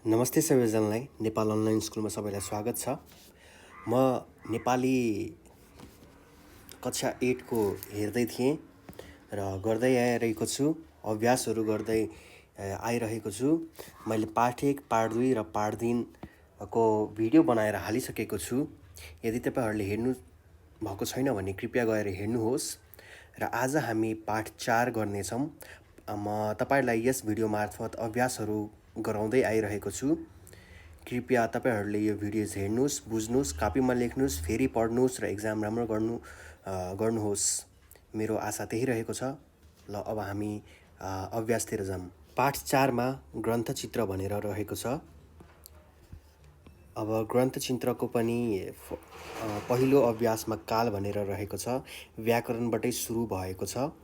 नमस्ते सबैजनालाई नेपाल अनलाइन स्कुलमा सबैलाई स्वागत छ। म नेपाली कक्षा 8 को हेर्दै थिएँ र गर्दै आइरहेको छु, अभ्यासहरू गर्दै आइरहेको छु। मैले पाठ 1, पाठ 2 र पाठ 3 को भिडियो बनाएर हालिसकेको छु। यदि तपाईहरुले हेर्नु भएको छैन भने कृपया गएर हेर्नुहोस्। र आज हामी पाठ 4 गर्नेछौँ। म तपाईहरुलाई यस भिडियो मार्फत अभ्यासहरू गराउँदै आइरहेको छु। कृपया तपाईहरुले यो भिडियोज हेर्नुहोस्, बुझ्नुहोस्, कापीमा लेख्नुहोस्, फेरि पढ्नुहोस् र एक्जाम राम्रो गर्नुहोस्। मेरो आशा त्यही रहेको छ। ल अब हामी अभ्यासतिर जाऊँ। पाठ 4 मा ग्रन्थचित्र भनेर रहेको छ। अब ग्रन्थचित्रको पनि पहिलो अभ्यासमा काल भनेर रहेको छ। व्याकरणबाटै सुरु भएको छ।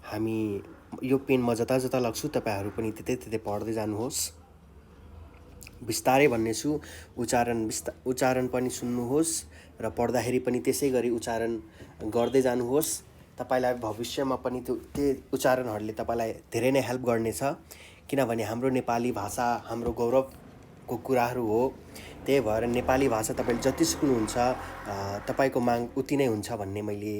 हामी यो पेन म जता जता लग्छु तपाईहरु पनि त्यतै पढ्दै जानुहोस्। बिस्तारै भन्नेछु, उच्चारण पनि सुन्नुहोस् र पढ्दाखेरि पनि त्यसै गरी उच्चारण गर्दै जानुहोस्। तपाईलाई भविष्यमा पनि त्यो उच्चारणहरूले तपाईलाई धेरै नै हेल्प गर्नेछ। किनभने हाम्रो नेपाली भाषा हाम्रो गौरवको कुराहरू हो। त्यही भएर नेपाली भाषा तपाईले जति सिक्नुहुन्छ तपाईको माग उति नै हुन्छ भन्ने मैले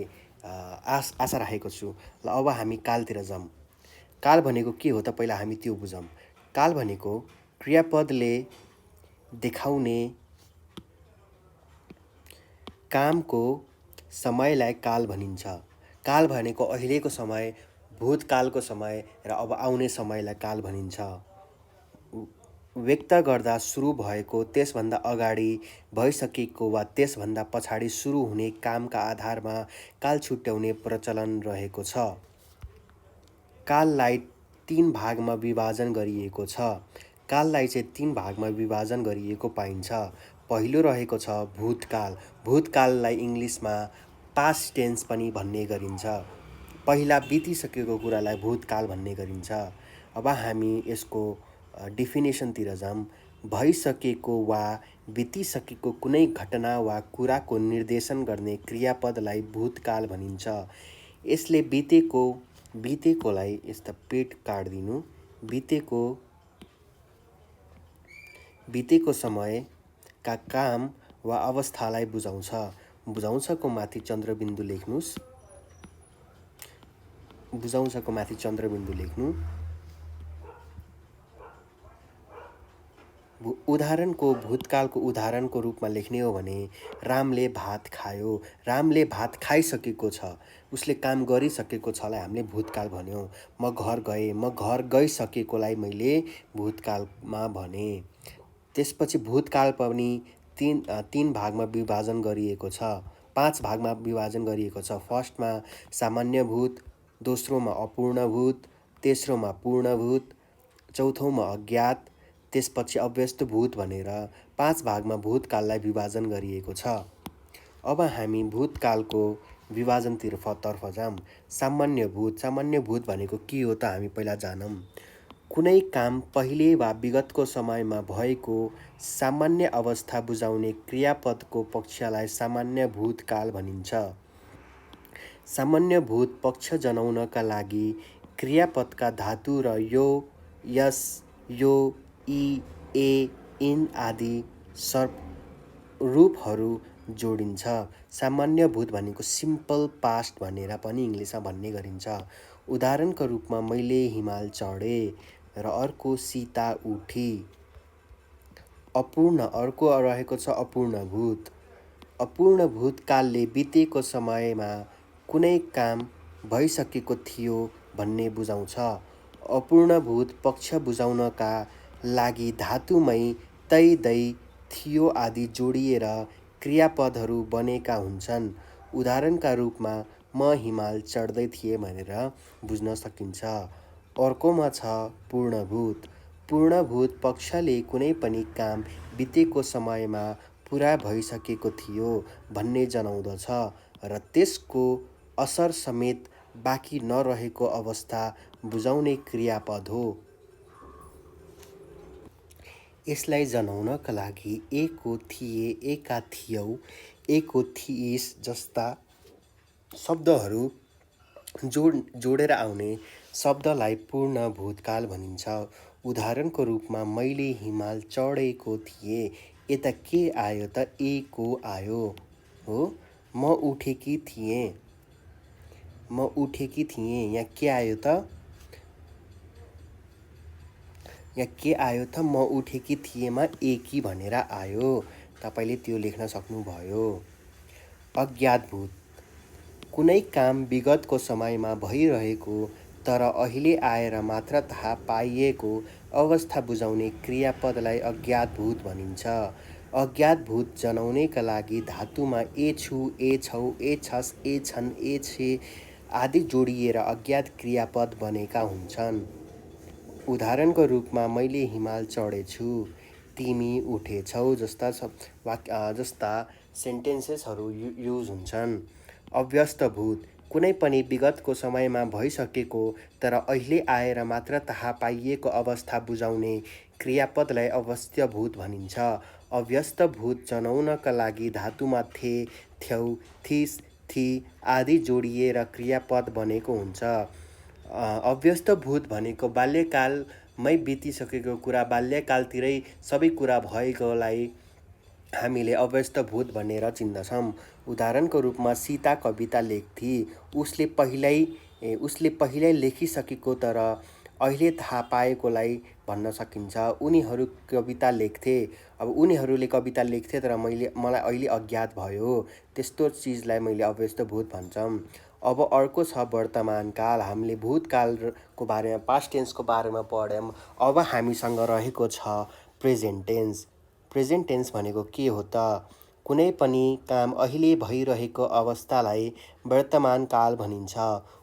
आशा राखेको छु। ल अब हामी कालतिर जाऊँ। काल भनेको के हो त पहिला हामी त्यो बुझौँ। काल भनेको क्रियापदले देखाउने कामको समयलाई काल भनिन्छ। काल भनेको अहिलेको समय, भूतकालको समय र अब आउने समयलाई काल भनिन्छ। व्यक्त गर्दा सुरु भएको, त्यसभन्दा अगाडि भइसकेको वा त्यसभन्दा पछाडि सुरु हुने कामका आधारमा काल छुट्याउने प्रचलन रहेको छ। काललाई 3 भागमा विभाजन गरिएको छ। काललाई चाहिँ 3 भागमा विभाजन गरिएको पाइन्छ। पहिलो रहेको छ भूतकाल। भूतकाललाई इङ्ग्लिसमा पास्ट टेन्स पनि भन्ने गरिन्छ। पहिला बितिसकेको कुरालाई भूतकाल भन्ने गरिन्छ। अब हामी यसको डेफिनेसनतिर जाऊँ। भइसकेको वा बितिसकेको कुनै घटना वा कुराको निर्देशन गर्ने क्रियापदलाई भूतकाल भनिन्छ। यसले बितेकोलाई यस्ता पेट काट्दिनु। बितेको समयका काम वा अवस्थालाई बुझाउँछ। बुझाउँछको माथि चन्द्रबिन्दु लेख्नुस्। बुझाउँछको माथि चन्द्रबिन्दु लेख्नु। उदाहरणको भूतकालको उदाहरणको रूपमा लेख्ने हो भने रामले भात खायो। रामले भात खाइसकेको छ। उसले काम गरिसकेको छलाई हामीले भूतकाल भन्यौँ। म घर गएँ। म घर गइसकेकोलाई मैले भूतकालमा भने। त्यसपछि भूतकाल पनि 3 भागमा विभाजन गरिएको छ। 5 भागमा विभाजन गरिएको छ। फर्स्टमा सामान्य भूत, दोस्रोमा अपूर्ण भूत, तेस्रोमा पूर्ण भूत, चौथोमा अज्ञात, त्यसपछि अव्यस्त भूत भनेर 5 भागमा भूतकाललाई विभाजन गरिएको छ। अब हामी भूतकालको विभाजनतर्फ जाऊँ। सामान्य भूत भनेको के हो त हामी पहिला जानौँ। कुनै काम पहिले वा विगतको समयमा भएको सामान्य अवस्था बुझाउने क्रियापदको पक्षलाई सामान्य भूतकाल भनिन्छ। सामान्य भूत पक्ष जनाउनका लागि क्रियापदका धातु र यो, यस, यो, ई, ए, इन आदि रूपहरू जोडिन्छ। सामान्य भूत भनेको सिम्पल पास्ट भनेर पनि इङ्ग्लिसमा भन्ने गरिन्छ। उदाहरणको रूपमा मैले हिमाल चढेँ र अर्को सीता उठी। अपूर्ण अर्को रहेको छ अपूर्ण भूत। अपूर्ण भूतकालले बितेको समयमा कुनै काम भइसकेको थियो भन्ने बुझाउँछ। अपूर्ण भूत पक्ष बुझाउनका लागि धातुमै तै, दै, थियो आदि जोडिएर क्रियापदहरू बनेका हुन्छन्। उदाहरणका रूपमा म हिमाल चढ्दै थिएँ भनेर बुझ्न सकिन्छ। अर्कोमा छ पूर्ण भूत। पूर्ण भूत पक्षले कुनै पनि काम बितेको समयमा पुरा भइसकेको थियो भन्ने जनाउँदछ र त्यसको असर समेत बाँकी नरहेको अवस्था बुझाउने क्रियापद हो। यसलाई जनाउनका लागि एको थिए, एका थियौ, एको थिइस् जस्ता शब्दहरू जोडेर आउने शब्दलाई पूर्ण भूतकाल भनिन्छ। उदाहरणको रूपमा मैले हिमाल चढेको थिएँ। यता के आयो त? ए को आयो हो। म उठेकी थिएँ। म उठेकी थिएँ। यहाँ के आयो त? यहाँ के आयो त? म उठेकी थिएँमा एकी भनेर आयो। तपाईँले त्यो लेख्न सक्नुभयो। अज्ञात भूत। कुनै काम विगतको समयमा भइरहेको तर अहिले आएर मात्र थाहा पाइएको अवस्था बुझाउने क्रियापदलाई अज्ञात भूत भनिन्छ। अज्ञात भूत जनाउनेका लागि धातुमा ए छु, ए छौ, ए छस्, ए छन्, ए छे आदि जोडिएर अज्ञात क्रियापद बनेका हुन्छन्। उदाहरणको रूपमा मैले हिमाल चढेछु, तिमी उठेछौ जस्ता जस्ता सेन्टेन्सेसहरू युज हुन्छन्। अव्यस्त भूत। कुनै पनि विगतको समयमा भइसकेको तर अहिले आएर मात्र थाहा पाइएको अवस्था बुझाउने क्रियापदलाई अवस्थ्य भूत भनिन्छ। अव्यस्त भूत जनाउनका लागि धातुमा थे, थ्यौ, थिस, थी आदि जोडिएर क्रियापद बनेको हुन्छ। अव्यस्त भूत भनेको बाल्यकालमै बितिसकेको कुरा, बाल्यकालतिरै सबै कुरा भएकोलाई हामीले अव्यस्त भूत भनेर चिन्दछौँ। उदाहरणको रूपमा सीता कविता लेख्थी। उसले पहिल्यै लेखिसकेको तर अहिले थाहा पाएकोलाई भन्न सकिन्छ। उनीहरू कविता लेख्थे। अब उनीहरूले कविता लेख्थे तर मलाई अहिले अज्ञात भयो, त्यस्तो चिजलाई मैले अव्यस्त भूत भन्छौँ। अब अर्को छ वर्तमान काल। हामीले भूतकालको बारेमा, पास्ट टेन्सको बारेमा पढ्यौँ। अब हामीसँग रहेको छ प्रेजेन्ट टेन्स। प्रेजेन्ट टेन्स भनेको के हो त? कुनै पनि काम अहिले भइरहेको अवस्थालाई वर्तमान काल भनिन्छ।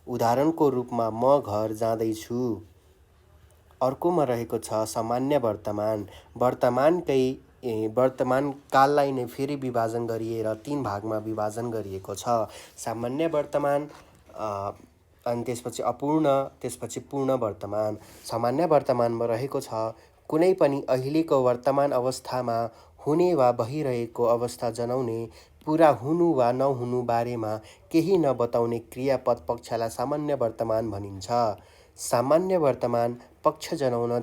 उदाहरणको रूपमा म घर जाँदैछु। अर्कोमा रहेको छ सामान्य वर्तमान। वर्तमान काललाई नै फेरि विभाजन गरिएर 3 भागमा विभाजन गरिएको छ। सामान्य वर्तमान, अनि त्यसपछि अपूर्ण, त्यसपछि पूर्ण वर्तमान। सामान्य वर्तमानमा रहेको छ कुनै पनि अहिलेको वर्तमान अवस्थामा हुने वा भइरहेको अवस्था जनाउने, पुरा हुनु वा नहुनु बारेमा केही नबताउने क्रियापद पक्षलाई सामान्य वर्तमान भनिन्छ। सामान्य वर्तमान पक्ष जनाउन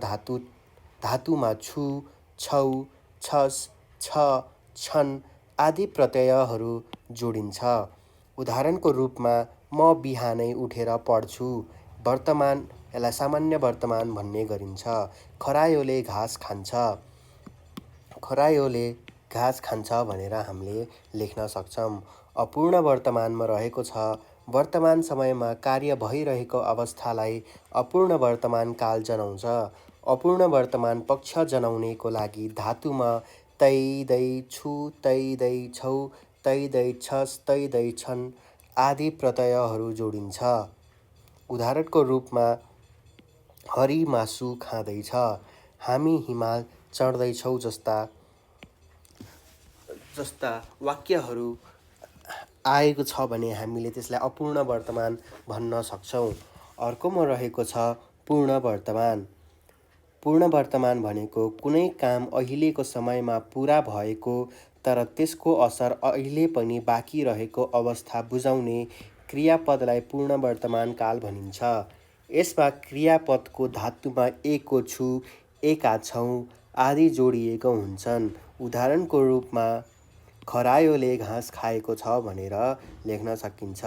धातुमा छु, छौ, छस्, छ, छन् आदि प्रत्ययहरू जोडिन्छ। उदाहरणको रूपमा म बिहानै उठेर पढ्छु। वर्तमान, यसलाई सामान्य वर्तमान भन्ने गरिन्छ। खरायोले घाँस खान्छ। खरायोले घाँस खान्छ भनेर हामीले लेख्न सक्छौँ। अपूर्ण वर्तमानमा रहेको छ वर्तमान समयमा कार्य भइरहेको अवस्थालाई अपूर्ण वर्तमान काल जनाउँछ। अपूर्ण वर्तमान पक्ष जनाउनेको लागि धातुमा तै, दै, छु, तै, दै, छौ, तै, दै, छस्, तै, दै, छन् आदि प्रत्ययहरू जोडिन्छ। उदाहरणको रूपमा हरि मासु खाँदैछ, हामी हिमाल चढ्दैछौँ जस्ता वाक्यहरू आएको छ भने हामीले त्यसलाई अपूर्ण वर्तमान भन्न सक्छौँ। अर्कोमा रहेको छ पूर्ण वर्तमान। पूर्ण वर्तमान भनेको कुनै काम अहिलेको समयमा पुरा भएको तर त्यसको असर अहिले पनि बाँकी रहेको अवस्था बुझाउने क्रियापदलाई पूर्ण वर्तमान काल भनिन्छ। यसमा क्रियापदको धातुमा एको छु, एका छौँ आदि जोडिएको हुन्छन्। उदाहरणको रूपमा खरायोले घाँस खाएको छ भनेर लेख्न सकिन्छ।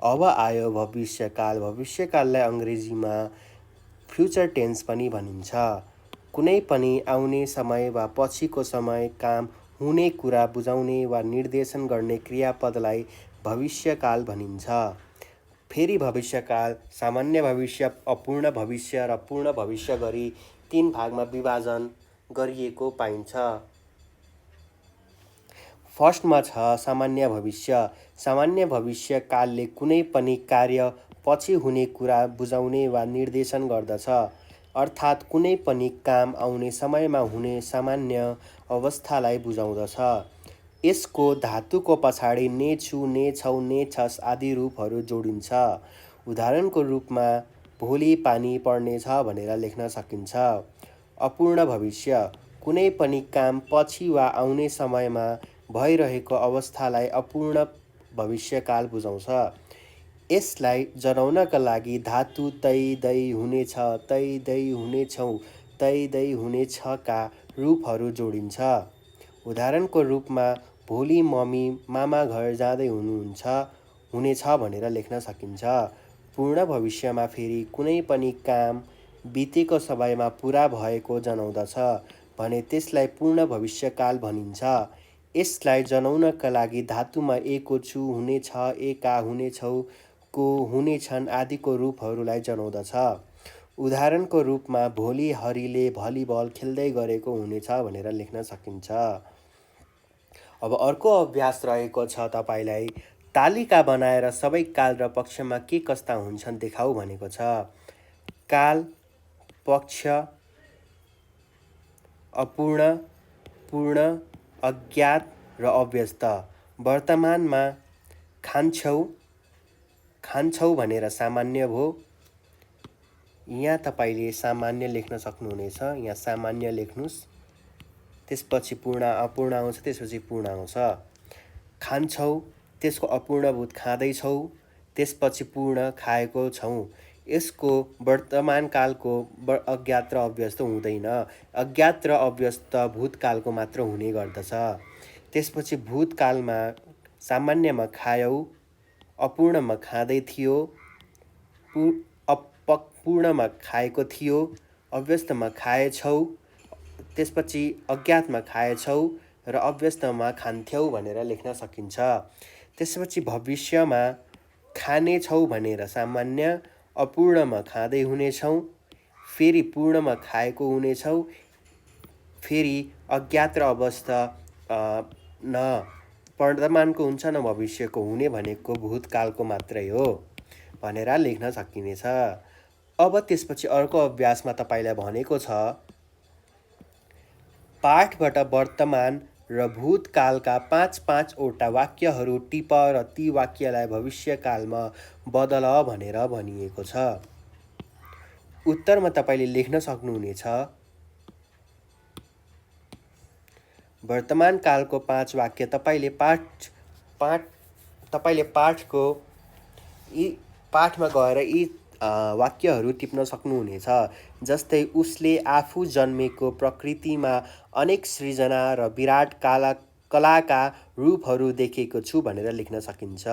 अब आयो भविष्यकाल। भविष्यकाललाई अङ्ग्रेजीमा फ्युचर टेन्स पनि भनिन्छ। कुनै पनि आउने समय वा पछिको समय काम हुने कुरा बुझाउने वा निर्देशन गर्ने क्रियापदलाई भविष्यकाल भनिन्छ। फेरि भविष्यकाल सामान्य भविष्य, अपूर्ण भविष्य र पूर्ण भविष्य गरी 3 भागमा विभाजन गरिएको पाइन्छ। फर्स्टमा छ सामान्य भविष्य। सामान्य भविष्य कालले कुनै पनि कार्य पछि हुने कुरा बुझाउने वा निर्देशन गर्दछ। अर्थात् कुनै पनि काम आउने समयमा हुने सामान्य अवस्थालाई बुझाउँदछ। यसको धातुको पछाडि ने छु, ने छौ, ने छस् आदि रूपहरू जोडिन्छ। उदाहरणको रूपमा भोलि पानी पर्नेछ भनेर लेख्न सकिन्छ। अपूर्ण भविष्य कुनै पनि काम पछि वा आउने समयमा भइरहेको अवस्थालाई अपूर्ण भविष्यकाल बुझाउँछ। यसलाई जनाउनका लागि धातु तै, दै हुनेछ, तै, दै हुनेछौ, दै हुनेछका रूपहरू जोडिन्छ। उदाहरणको रूपमा भोलि मम्मी मामा घर जाँदै हुनेछ भनेर लेख्न सकिन्छ। पूर्ण भविष्यमा फेरि कुनै पनि काम बितेको समयमा पुरा भएको जनाउँदछ भने त्यसलाई पूर्ण भविष्यकाल भनिन्छ। यसलाई जनाउनका लागि धातुमा एको छु, हुनेछ, एका, हुनेछौ, को, हुनेछन् आदिको रूपहरूलाई जनाउँदछ। उदाहरणको रूपमा भोलि हरिले भलिबल खेल्दै गरेको हुनेछ भनेर लेख्न सकिन्छ। अब अर्को अभ्यास रहेको छ तपाईलाई तालिका बनाएर सबै काल र पक्षमा के कस्ता हुन्छन् देखाऊ भनेको छ। काल, पक्ष, अपूर्ण, पूर्ण, अज्ञात र अव्यस्त। वर्तमानमा खान्छौ भनेर सामान्य भो। यहाँ तपाईले सामान्य लेख्न सक्नुहुनेछ। यहाँ सामान्य लेख्नुस्। त्यसपछि पूर्ण अपूर्ण आउँछ, त्यसपछि पूर्ण आउँछ। खान्छौ, त्यसको अपूर्णभूत खाँदैछौ, त्यसपछि पूर्ण खाएको छौँ। यसको वर्तमान कालको अज्ञात र अव्यस्त हुँदैन। अज्ञात र अव्यस्त भूतकालको मात्र हुने गर्दछ। त्यसपछि भूतकालमा सामान्यमा खायौ, अपूर्णमा खाँदै थियो, पूर्णमा खाएको थियो, अव्यस्तमा खाएछौ, त्यसपछि अज्ञातमा खाएछौ र अव्यस्तमा खान्थ्यौ भनेर लेख्न सकिन्छ। त्यसपछि भविष्यमा खानेछौ भनेर सामान्य, अपूर्णमा खाँदै हुनेछौ, फेरि पूर्णमा खाएको हुनेछौ, फेरि अज्ञात र अवस्था न वर्तमानको हुन्छ न भविष्यको। हुने भनेको भूतकालको मात्रै हो भनेर लेख्न सकिनेछ। अब त्यसपछि अर्को अभ्यासमा तपाईलाई भनेको छ पाठबाट वर्तमान र भूतकालका 5 वटा वाक्यहरू टिप र ती वाक्यलाई भविष्यकालमा बदल भनेर भनिएको छ। उत्तरमा तपाईले लेख्न सक्नुहुनेछ वर्तमान कालको 5 वाक्य तपाईले पाठमा गएर यी वाक्यहरू टिप्न सक्नुहुनेछ। जस्तै उसले आफू जन्मेको प्रकृतिमा अनेक सृजना र विराट कलाका रूपहरू देखेको छु भनेर लेख्न सकिन्छ।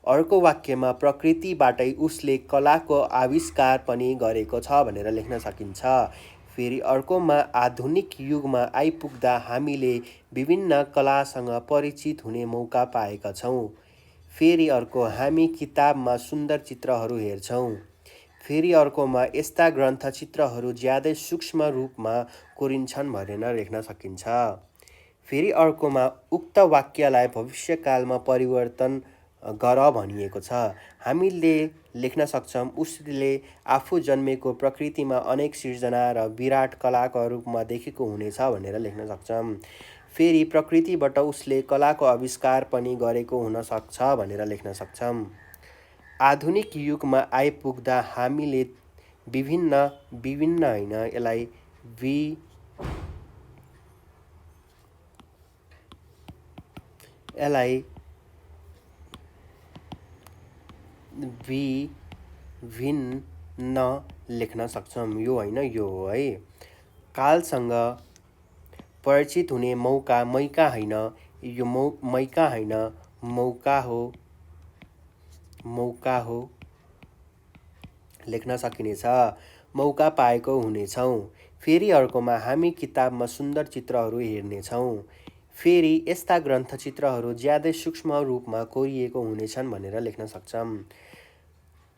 अर्को वाक्यमा प्रकृतिबाटै उसले कलाको आविष्कार पनि गरेको छ भनेर लेख्न सकिन्छ। फेरि अर्कोमा आधुनिक युगमा आइपुग्दा हामीले विभिन्न कलासँग परिचित हुने मौका पाएका छौँ। फेरि अर्को हामी किताबमा सुन्दर चित्रहरू हेर्छौँ। फेरि अर्कोमा यस्ता ग्रन्थ चित्रहरू ज्यादै सूक्ष्म रूपमा कोरिन्छन् भनेर लेख्न सकिन्छ। फेरि अर्कोमा उक्त वाक्यलाई भविष्यकालमा परिवर्तन गर भनिएको छ। हामीले लेख्न सक्छौँ उसले आफू जन्मेको प्रकृतिमा अनेक सृजना र विराट कलाको रूपमा देखेको हुनेछ भनेर लेख्न सक्छौँ। फेरि प्रकृतिबाट उसले कलाको आविष्कार पनि गरेको हुन सक्छ भनेर लेख्न सक्छौँ। आधुनिक युगमा आइपुग्दा हामीले विभिन्न हैन यसलाई विभिन्न लेख्न सक्छौँ। यो हैन यो हो है। कालसँग परिचित हुने मौका मैका हैन, यो मैका हैन मौका हो लेख्न सकिनेछ। मौका पाएको हुनेछौँ। फेरि अर्कोमा हामी किताबमा सुन्दर चित्रहरू हेर्नेछौँ। फेरि यस्ता ग्रन्थ चित्रहरू ज्यादै सूक्ष्म रूपमा कोरिएको हुनेछन् भनेर लेख्न सक्छौँ।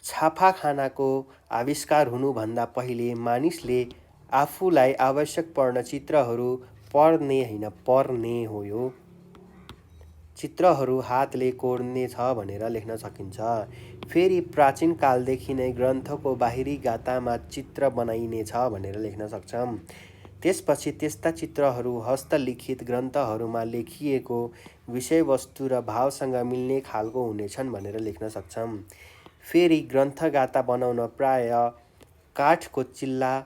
छापाखानाको आविष्कार हुनुभन्दा पहिले मानिसले आफूलाई आवश्यक पर्ने चित्रहरू पर्ने हो यो चित्रहरू हातले कोर्ने छ भनेर लेख्न सकिन्छ। फेरि प्राचीन कालदेखि नै ग्रन्थको बाहिरी गातामा चित्र बनाइने छ भनेर लेख्न सक्छौँ। त्यसपछि त्यस्ता चित्रहरू हस्तलिखित ग्रन्थहरूमा लेखिएको विषयवस्तु र भावसँग मिल्ने खालको हुनेछन् भनेर लेख्न सक्छौँ। फेरि ग्रन्थगाथा बनाउन प्राय काठको चिल्ला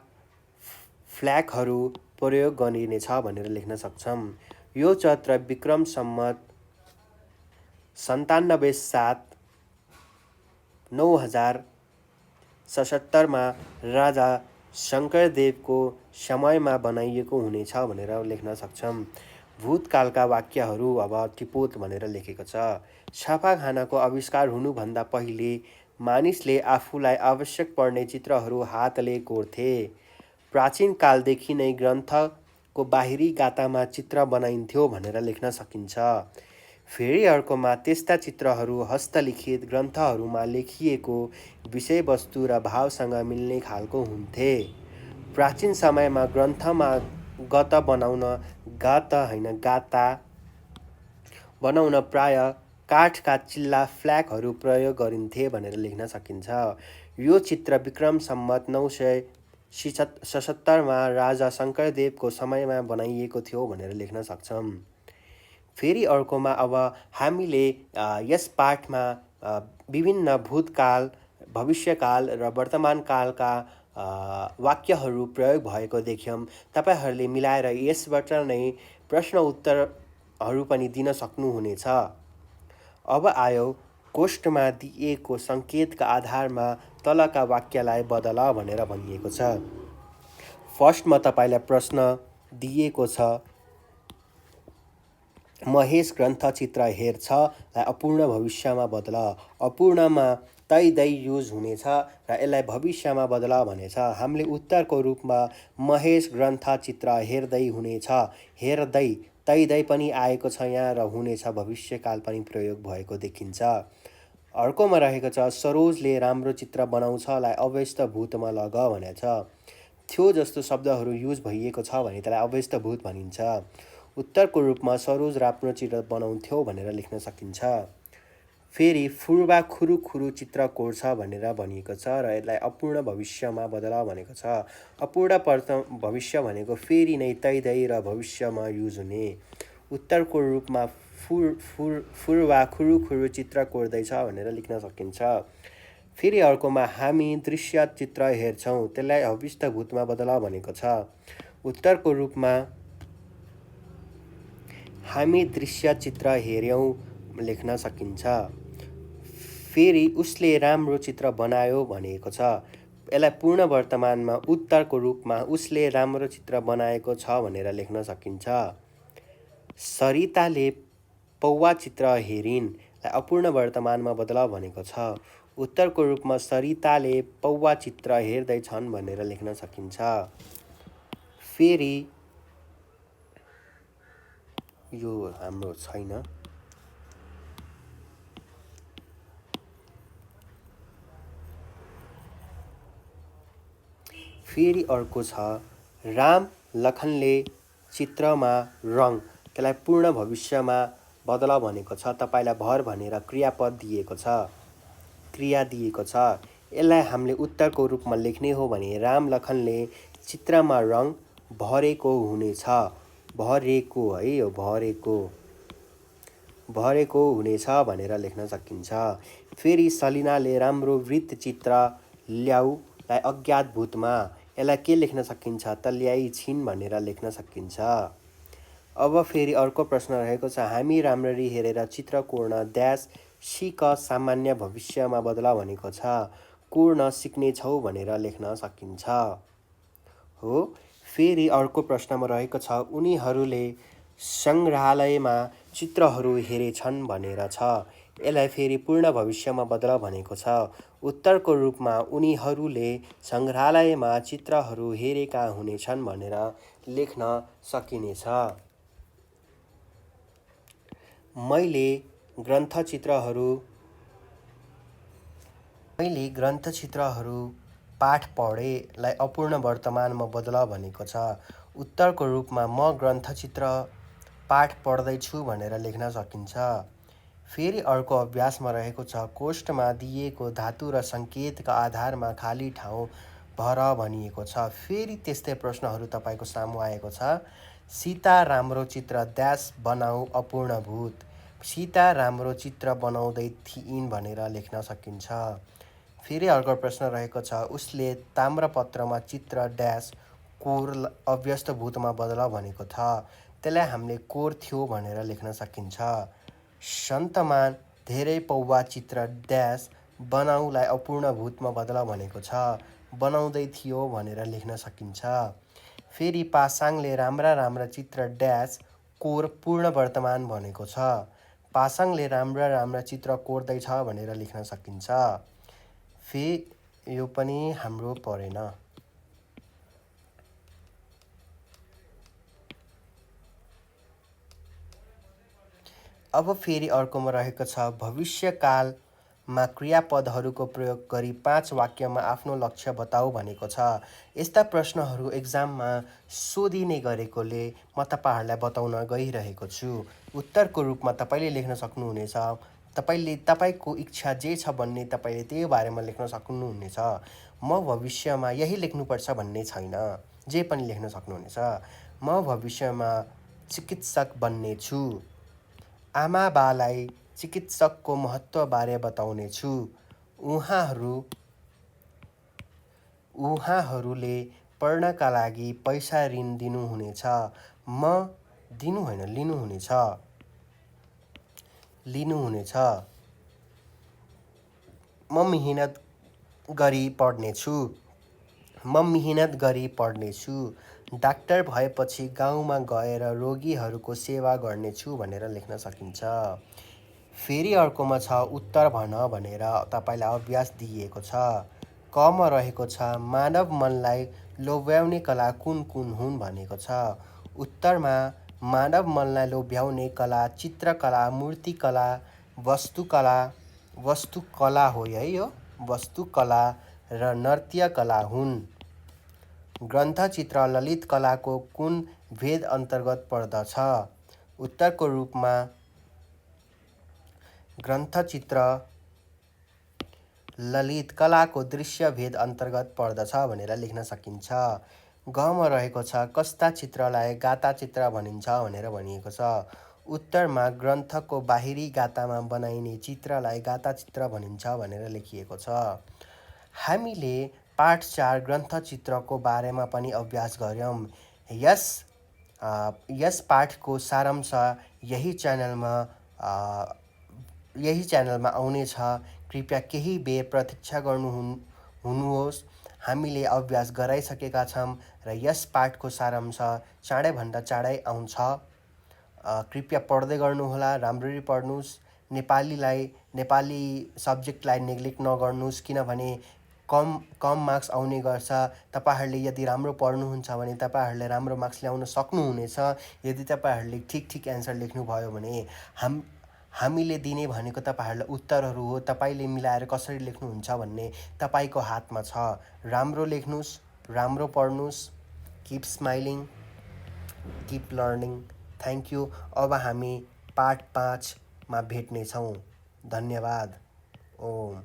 फ्ल्यागहरू प्रयोग गरिनेछ भनेर लेख्न सक्छौँ। यो चत्र विक्रम सम्वत 97 9077 मा राजा शङ्करदेवको समयमा बनाइएको हुनेछ भनेर लेख्न सक्छौँ। भूतकालका वाक्यहरू अब टिपोट भनेर लेखेको छ। छापाखानाको आविष्कार हुनुभन्दा पहिले मानिसले आफूलाई आवश्यक पर्ने चित्रहरू हातले कोर्थे। प्राचीन कालदेखि नै ग्रन्थको बाहिरी गातामा चित्र बनाइन्थ्यो भनेर लेख्न सकिन्छ। फेरि अर्कोमा त्यस्ता चित्रहरू हस्तलिखित ग्रन्थहरूमा लेखिएको विषयवस्तु र भावसँग मिल्ने खालको हुन्थे। प्राचीन समयमा ग्रन्थमा गाता बनाउन प्राय काठका चिल्ला फ्ल्यागहरू प्रयोग गरिन्थे भनेर लेख्न सकिन्छ। यो चित्र विक्रम सम्वत 977 राजा शङ्करदेवको समयमा बनाइएको थियो भनेर लेख्न सक्छौँ। फेरि अर्कोमा अब हामीले यस पाठमा विभिन्न भूतकाल, भविष्यकाल र वर्तमान कालका वाक्यहरू प्रयोग भएको देख्यौँ। तपाईहरूले मिलाएर यसबाट नै प्रश्न उत्तरहरू पनि दिन सक्नुहुनेछ। अब आयो कोष्ठमा दिएको सङ्केतका आधारमा तलका वाक्यलाई बदल भनेर भनिएको छ। फर्स्टमा तपाईँलाई प्रश्न दिएको छ, महेश ग्रन्थचित्र हेर्छ लाई अपूर्ण भविष्यमा बदल। अपूर्णमा तै दै युज हुनेछ र यसलाई भविष्यमा बदल भनेछ। हामीले उत्तरको रूपमा महेश ग्रन्थचित्र हेर्दै हुनेछ, हेर्दै तै दै पनि आएको छ यहाँ र हुनेछ भविष्यकाल पनि प्रयोग भएको देखिन्छ। अर्कोमा रहेको छ सरोजले राम्रो चित्र बनाउँछलाई अव्यस्त भूतमा लग भनेछ। थियो जस्तो शब्दहरू युज भइएको छ भने त्यसलाई अव्यस्त भूत भनिन्छ। उत्तरको रूपमा सरोज राम्रो चित्र बनाउँथ्यो भनेर लेख्न सकिन्छ। फेरि फुर्बा खुरुखुरु चित्र कोर्छ भनेर भनिएको छ र यसलाई अपूर्ण भविष्यमा बदल भनेको छ। अपूर्ण भविष्य भनेको फेरि नै तै दै र भविष्यमा युज हुने। उत्तरको रूपमा फुर्बा खुरुखुरु चित्र कोर्दैछ भनेर लेख्न सकिन्छ। फेरि अर्कोमा हामी दृश्य चित्र हेर्छौँ, त्यसलाई अव्यस्त भूतमा बदल भनेको छ। उत्तरको रूपमा हामी दृश्य चित्र हेर्यौँ लेख्न सकिन्छ। फेरि उसले राम्रो चित्र बनायो भनेको छ। यसलाई पूर्ण वर्तमानमा उत्तरको रूपमा उसले राम्रो चित्र बनाएको छ भनेर लेख्न सकिन्छ। सरिताले पौवा चित्र हेरिन् लाई अपूर्ण वर्तमानमा बदल भनेको छ। उत्तरको रूपमा सरिताले पौवा चित्र हेर्दैछन् भनेर लेख्न सकिन्छ। फेरि यो हाम्रो छैन। फेरि अर्को छ राम लखनले चित्रमा रङ, त्यसलाई पूर्ण भविष्यमा बदल भनेको छ। तपाईँलाई भर भनेर क्रियापद दिएको छ, क्रिया दिएको छ। यसलाई हामीले उत्तरको रूपमा लेख्ने हो भने राम लखनले चित्रमा रङ भरेको हुनेछ। भरेको है, यो भरेको हुनेछ भनेर लेख्न सकिन्छ। फेरि सलिनाले राम्रो वृत्तचित्र ल्याऊ लाई अज्ञात भूतमा, यसलाई के लेख्न सकिन्छ त ल्याइ छिन् भनेर लेख्न सकिन्छ। अब फेरि अर्को प्रश्न रहेको छ हामी राम्ररी हेरेर चित्र कोर्न ड्यास सिक सामान्य भविष्यमा बदल भनेको छ। कोर्न सिक्नेछौ भनेर लेख्न सकिन्छ हो। फेरि अर्को प्रश्नमा रहेको छ उनीहरूले सङ्ग्रहालयमा चित्रहरू हेरेछन् भनेर छ। यसलाई फेरि पूर्ण भविष्यमा बदल भनेको छ। उत्तरको रूपमा उनीहरूले सङ्ग्रहालयमा चित्रहरू हेरेका हुनेछन् भनेर लेख्न सकिनेछ। मैले ग्रन्थचित्रहरू पाठ पढेलाई अपूर्ण वर्तमानमा बदल भनेको छ। उत्तरको रूपमा म ग्रन्थचित्र पाठ पढ्दैछु भनेर लेख्न सकिन्छ। फेरि अर्को अभ्यासमा रहेको छ कोष्ठमा दिएको धातु र सङ्केतका आधारमा खाली ठाउँ भर भनिएको छ। फेरि त्यस्तै प्रश्नहरू तपाईँको सामु आएको छ। सीता राम्रो चित्र ड्यास बनाऊ अपूर्ण भूत। सीता राम्रो चित्र बनाउँदै थिइन् भनेर लेख्न सकिन्छ। फेरि अर्को प्रश्न रहेको छ उसले ताम्रपत्रमा चित्र ड्यास कोर अव्यस्त भूतमा बदल भनेको छ। त्यसलाई हामीले कोर थियो भनेर लेख्न सकिन्छ। सन्तमान धेरै पौवा चित्र ड्यास बनाउलाई अपूर्ण भूतमा बदल भनेको छ। बनाउँदै थियो भनेर लेख्न सकिन्छ। फेरि पासाङले राम्रा राम्रा चित्र ड्यास कोर पूर्ण वर्तमान भनेको छ। पासाङले राम्रा राम्रा चित्र कोर्दैछ भनेर लेख्न सकिन्छ। यो पनि हाम्रो परेन। अब फेरि अर्कोमा रहेको छ भविष्यकालमा क्रियापदहरूको प्रयोग गरी 5 वाक्यमा आफ्नो लक्ष्य बताऊ भनेको छ। यस्ता प्रश्नहरू एक्जाममा सोधिने गरेकोले म तपाईँहरूलाई बताउन गइरहेको छु। उत्तरको रूपमा तपाईँले लेख्न सक्नुहुनेछ। तपाईँको इच्छा जे छ भन्ने तपाईँले त्यही बारेमा लेख्न सक्नुहुनेछ। म भविष्यमा यही लेख्नुपर्छ भन्ने छैन, जे पनि लेख्न सक्नुहुनेछ। म भविष्यमा चिकित्सक बन्नेछु। आमाबालाई चिकित्सकको महत्त्वबारे बताउनेछु। उहाँहरूले पढ्नका लागि पैसा ऋण दिनुहुनेछ। लिनुहुनेछ। म मिहिनेत गरी पढ्नेछु। डाक्टर भएपछि गाउँमा गएर रोगीहरूको सेवा गर्नेछु भनेर लेख्न सकिन्छ। फेरि अर्कोमा छ उत्तर भन भनेर तपाईँलाई अभ्यास दिइएको छ। कमा रहेको छ मानव मनलाई लोभ्याउने कला कुन कुन हुन् भनेको छ। उत्तरमा मानव मनलाई लोभ्याउने कला चित्रकला, मूर्तिकला, वस्तुकला हो है यो, वस्तुकला र नृत्यकला हुन्। ग्रन्थचित्र ललित कलाको कुन भेद अन्तर्गत पर्दछ? उत्तरको रूपमा ग्रन्थचित्र ललित कलाको दृश्य भेद अन्तर्गत पर्दछ भनेर लेख्न सकिन्छ। गमा रहेको छ कस्ता चित्रलाई गाता चित्र भनिन्छ भनेर भनिएको छ। उत्तरमा ग्रन्थको बाहिरी गातामा बनाइने चित्रलाई गाता चित्र भनिन्छ भनेर लेखिएको छ। हामीले पाठ 4 ग्रन्थचित्रको बारेमा पनि अभ्यास गर्यौं। यस पाठको सारांश यही च्यानलमा आउनेछ। कृपया केही बेर प्रतीक्षा गर्नुहोस्। हामीले अभ्यास गराइसकेका छौँ र यस पाठको सारांश चाँडैभन्दा चाँडै आउँछ। कृपया पढ्दै गर्नुहोला, राम्ररी पढ्नुहोस्। नेपाली सब्जेक्टलाई नेग्लेक्ट नगर्नुहोस्, किनभने कम मार्क्स आउने गर्छ। तपाईँहरूले यदि राम्रो पढ्नुहुन्छ भने तपाईँहरूले राम्रो मार्क्स ल्याउन सक्नुहुनेछ। यदि तपाईँहरूले ठिक एन्सर लेख्नुभयो भने हामीले दिने भनेको तपाईँहरूलाई उत्तरहरू हो। तपाईँले मिलाएर कसरी लेख्नुहुन्छ भन्ने तपाईँको हातमा छ। राम्रो लेख्नुहोस्, राम्रो पढ्नुहोस्। Keep smiling, keep learning. Thank you. अब हामी पाठ 5 मा भेट्नेछौँ। धन्यवाद। ओम।